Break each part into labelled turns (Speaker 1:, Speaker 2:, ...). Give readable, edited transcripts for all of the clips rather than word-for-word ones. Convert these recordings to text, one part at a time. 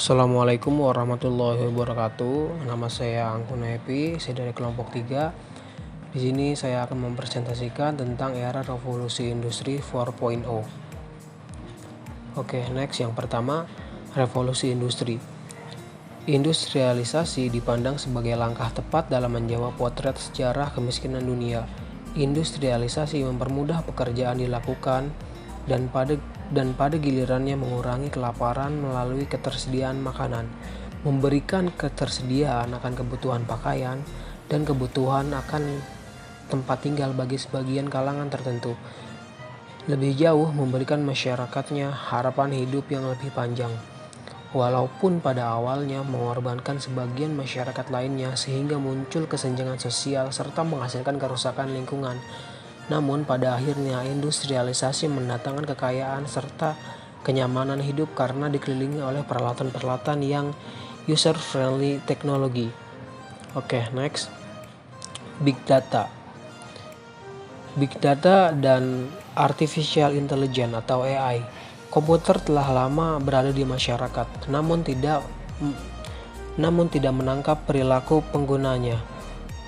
Speaker 1: Assalamualaikum warahmatullahi wabarakatuh. Nama saya Angkun Happy, saya dari kelompok 3. Di sini saya akan mempresentasikan tentang era revolusi industri 4.0. Oke, next yang pertama, revolusi industri. Industrialisasi dipandang sebagai langkah tepat dalam menjawab potret sejarah kemiskinan dunia. Industrialisasi mempermudah pekerjaan dilakukan dan pada gilirannya mengurangi kelaparan melalui ketersediaan makanan, memberikan ketersediaan akan kebutuhan pakaian dan kebutuhan akan tempat tinggal bagi sebagian kalangan tertentu. Lebih jauh, memberikan masyarakatnya harapan hidup yang lebih panjang. Walaupun pada awalnya mengorbankan sebagian masyarakat lainnya sehingga muncul kesenjangan sosial serta menghasilkan kerusakan lingkungan. Namun pada akhirnya industrialisasi mendatangkan kekayaan serta kenyamanan hidup karena dikelilingi oleh peralatan-peralatan yang user-friendly teknologi. Oke, next. Big Data. Big Data dan Artificial Intelligence atau AI. Komputer telah lama berada di masyarakat, namun tidak menangkap perilaku penggunanya.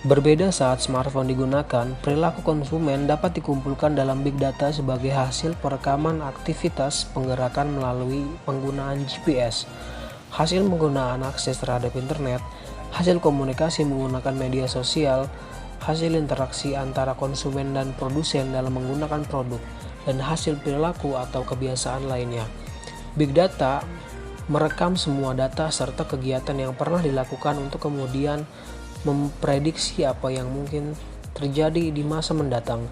Speaker 1: Berbeda saat smartphone digunakan, perilaku konsumen dapat dikumpulkan dalam big data sebagai hasil perekaman aktivitas penggerakan melalui penggunaan GPS, hasil penggunaan akses terhadap internet, hasil komunikasi menggunakan media sosial, hasil interaksi antara konsumen dan produsen dalam menggunakan produk, dan hasil perilaku atau kebiasaan lainnya. Big data merekam semua data serta kegiatan yang pernah dilakukan untuk kemudian memprediksi apa yang mungkin terjadi di masa mendatang.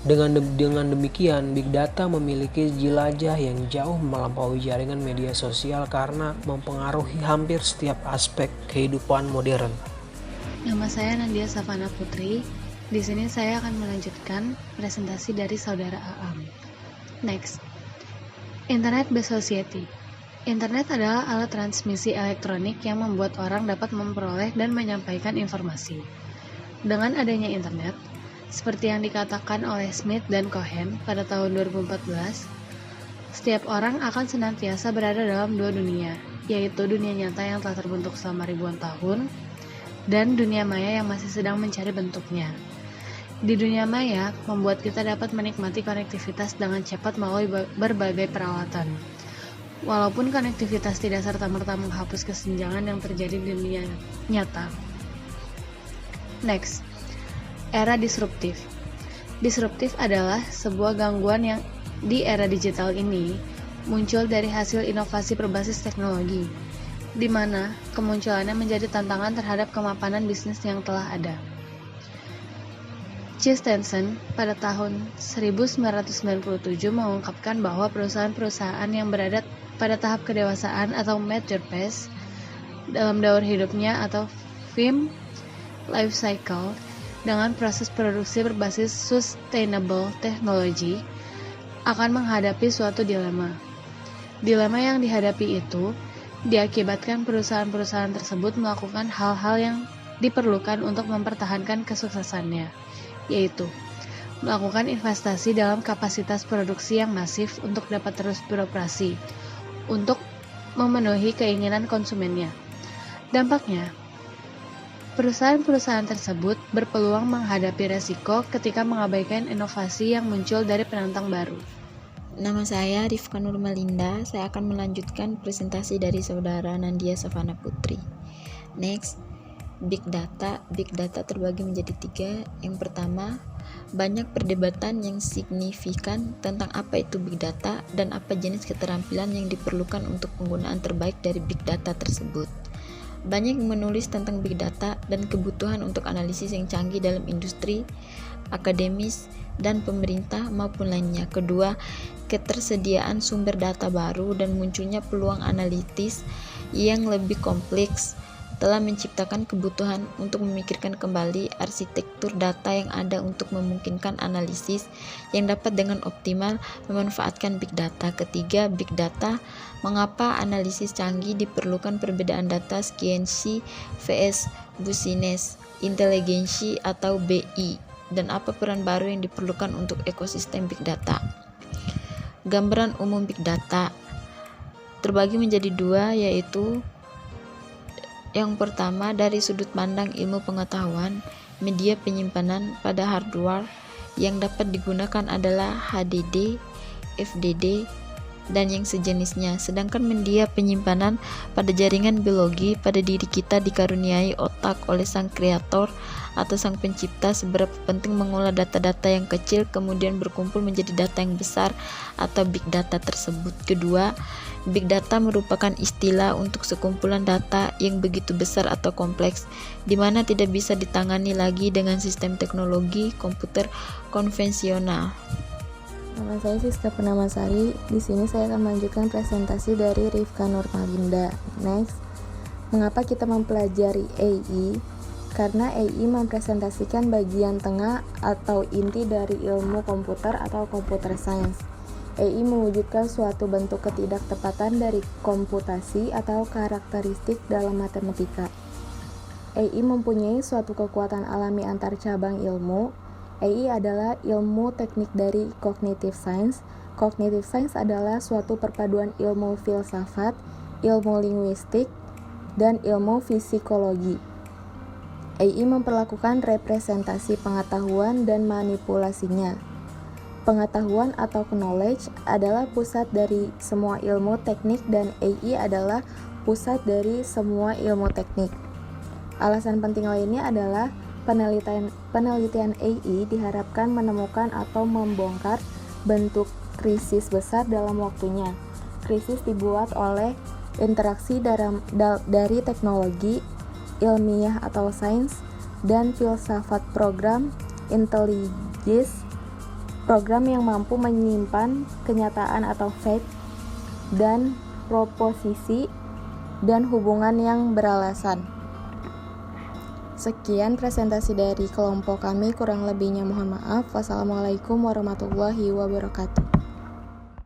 Speaker 1: Dengan demikian, big data memiliki jelajah yang jauh melampaui jaringan media sosial karena mempengaruhi hampir setiap aspek kehidupan modern.
Speaker 2: Nama saya Nandia Savana Putri. Di sini saya akan melanjutkan presentasi dari saudara Aam. Next. Internet-based society. Internet adalah alat transmisi elektronik yang membuat orang dapat memperoleh dan menyampaikan informasi. Dengan adanya internet, seperti yang dikatakan oleh Smith dan Cohen pada tahun 2014, setiap orang akan senantiasa berada dalam dua dunia, yaitu dunia nyata yang telah terbentuk selama ribuan tahun dan dunia maya yang masih sedang mencari bentuknya. Di dunia maya, membuat kita dapat menikmati konektivitas dengan cepat melalui berbagai peralatan. Walaupun konektivitas tidak serta-merta menghapus kesenjangan yang terjadi di dunia nyata. Next, era disruptif. Disruptif adalah sebuah gangguan yang di era digital ini muncul dari hasil inovasi berbasis teknologi, di mana kemunculannya menjadi tantangan terhadap kemapanan bisnis yang telah ada. Christensen pada tahun 1997 mengungkapkan bahwa perusahaan-perusahaan yang berada pada tahap kedewasaan atau mature phase dalam daur hidupnya atau film life cycle dengan proses produksi berbasis sustainable technology akan menghadapi suatu dilema. Dilema yang dihadapi itu diakibatkan perusahaan-perusahaan tersebut melakukan hal-hal yang diperlukan untuk mempertahankan kesuksesannya, yaitu melakukan investasi dalam kapasitas produksi yang masif untuk dapat terus beroperasi untuk memenuhi keinginan konsumennya. Dampaknya, perusahaan-perusahaan tersebut berpeluang menghadapi resiko ketika mengabaikan inovasi yang muncul dari penantang baru.
Speaker 3: Nama saya Rifka Nurmalinda, saya akan melanjutkan presentasi dari saudara Nandia Savana Putri. Next, Big Data. Big Data terbagi menjadi 3. Yang pertama, banyak perdebatan yang signifikan tentang apa itu Big Data dan apa jenis keterampilan yang diperlukan untuk penggunaan terbaik dari Big Data tersebut. Banyak yang menulis tentang Big Data dan kebutuhan untuk analisis yang canggih dalam industri, akademis, dan pemerintah maupun lainnya. Kedua, ketersediaan sumber data baru dan munculnya peluang analitis yang lebih kompleks telah menciptakan kebutuhan untuk memikirkan kembali arsitektur data yang ada untuk memungkinkan analisis yang dapat dengan optimal memanfaatkan big data. Ketiga, big data. Mengapa analisis canggih diperlukan? Perbedaan data science vs business intelligence atau BI, dan apa peran baru yang diperlukan untuk ekosistem big data. Gambaran umum big data. terbagi menjadi dua, yaitu yang pertama dari sudut pandang ilmu pengetahuan. Media penyimpanan pada hardware yang dapat digunakan adalah HDD, FDD, dan yang sejenisnya. Sedangkan media penyimpanan pada jaringan biologi, pada diri kita dikaruniai otak oleh sang kreator atau sang pencipta. Seberapa penting mengolah data-data yang kecil kemudian berkumpul menjadi data yang besar atau big data tersebut. Kedua, big data merupakan istilah untuk sekumpulan data yang begitu besar atau kompleks, di mana tidak bisa ditangani lagi dengan sistem teknologi komputer konvensional.
Speaker 4: Nama saya Siska Purnamasari. Di sini saya akan melanjutkan presentasi dari Rifka Nurmalinda. Next, mengapa kita mempelajari AI? Karena AI mempresentasikan bagian tengah atau inti dari ilmu komputer atau computer science. AI mewujudkan suatu bentuk ketidaktepatan dari komputasi atau karakteristik dalam matematika. AI mempunyai suatu kekuatan alami antar cabang ilmu. AI adalah ilmu teknik dari cognitive science. Cognitive science adalah suatu perpaduan ilmu filsafat, ilmu linguistik, dan ilmu psikologi. AI memperlakukan representasi pengetahuan dan manipulasinya. Pengetahuan atau knowledge adalah pusat dari semua ilmu teknik dan AI adalah pusat dari semua ilmu teknik. Alasan penting lainnya adalah penelitian AI diharapkan menemukan atau membongkar bentuk krisis besar dalam waktunya. Krisis dibuat oleh interaksi dari teknologi, ilmiah atau sains, dan filsafat program intelligence, program yang mampu menyimpan kenyataan atau fact, dan proposisi, dan hubungan yang beralasan. Sekian presentasi dari kelompok kami, kurang lebihnya mohon maaf. Wassalamualaikum warahmatullahi wabarakatuh.